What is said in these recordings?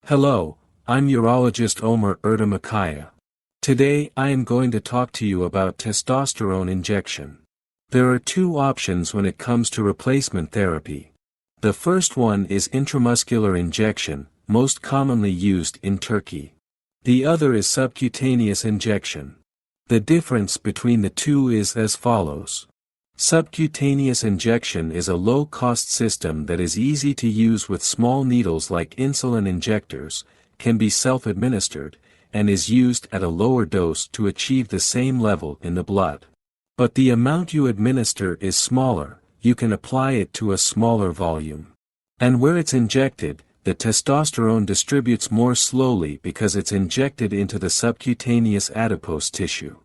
Hello, I'm Urologist Ömür Erdem Akkaya. Today I am going to talk to you about testosterone injection. There are two options when it comes to replacement therapy. The first one is intramuscular injection, most commonly used in Turkey. The other is subcutaneous injection. The difference between the two is as follows. Subcutaneous injection is a low-cost system that is easy to use with small needles like insulin injectors, can be self-administered, and is used at a lower dose to achieve the same level in the blood. But the amount you administer is smaller, you can apply it to a smaller volume. And where it's injected, the testosterone distributes more slowly because it's injected into the subcutaneous adipose tissue.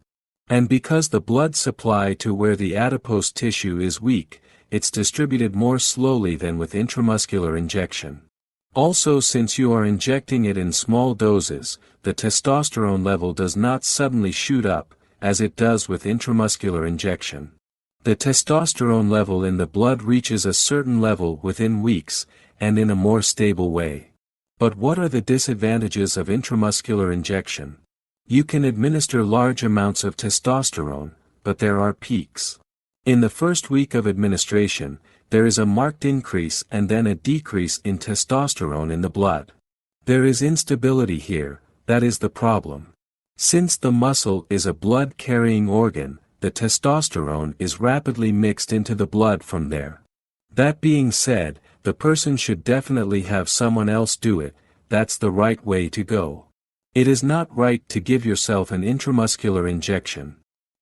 And because the blood supply to where the adipose tissue is weak, it's distributed more slowly than with intramuscular injection. Also, since you are injecting it in small doses, the testosterone level does not suddenly shoot up, as it does with intramuscular injection. The testosterone level in the blood reaches a certain level within weeks, and in a more stable way. But what are the disadvantages of intramuscular injection? You can administer large amounts of testosterone, but there are peaks. In the first week of administration, there is a marked increase and then a decrease in testosterone in the blood. There is instability here, that is the problem. Since the muscle is a blood-carrying organ, the testosterone is rapidly mixed into the blood from there. That being said, the person should definitely have someone else do it, that's the right way to go. It is not right to give yourself an intramuscular injection.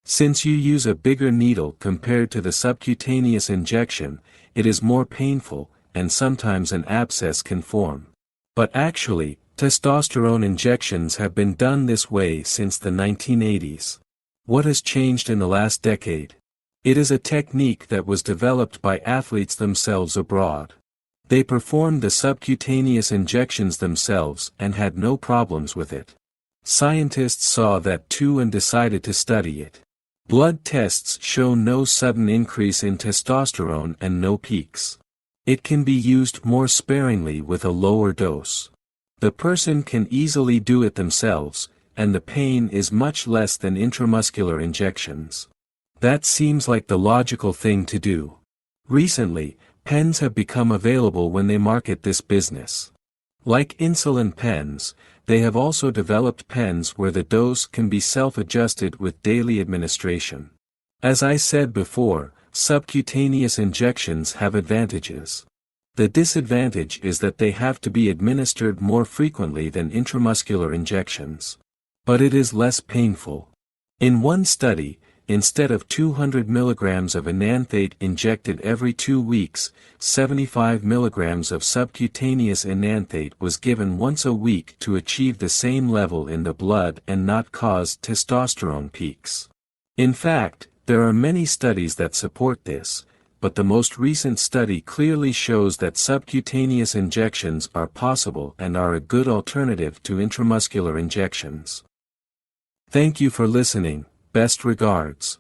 Since you use a bigger needle compared to the subcutaneous injection, it is more painful, and sometimes an abscess can form. But actually, testosterone injections have been done this way since the 1980s. What has changed in the last decade? It is a technique that was developed by athletes themselves abroad. They performed the subcutaneous injections themselves and had no problems with it. Scientists saw that too and decided to study it. Blood tests show no sudden increase in testosterone and no peaks. It can be used more sparingly with a lower dose. The person can easily do it themselves, and the pain is much less than intramuscular injections. That seems like the logical thing to do. Recently, pens have become available when they market this business. Like insulin pens, they have also developed pens where the dose can be self-adjusted with daily administration. As I said before, subcutaneous injections have advantages. The disadvantage is that they have to be administered more frequently than intramuscular injections. But it is less painful. In one study, instead of 200 mg of enanthate injected every 2 weeks, 75 mg of subcutaneous enanthate was given once a week to achieve the same level in the blood and not cause testosterone peaks. In fact, there are many studies that support this, but the most recent study clearly shows that subcutaneous injections are possible and are a good alternative to intramuscular injections. Thank you for listening. Best regards.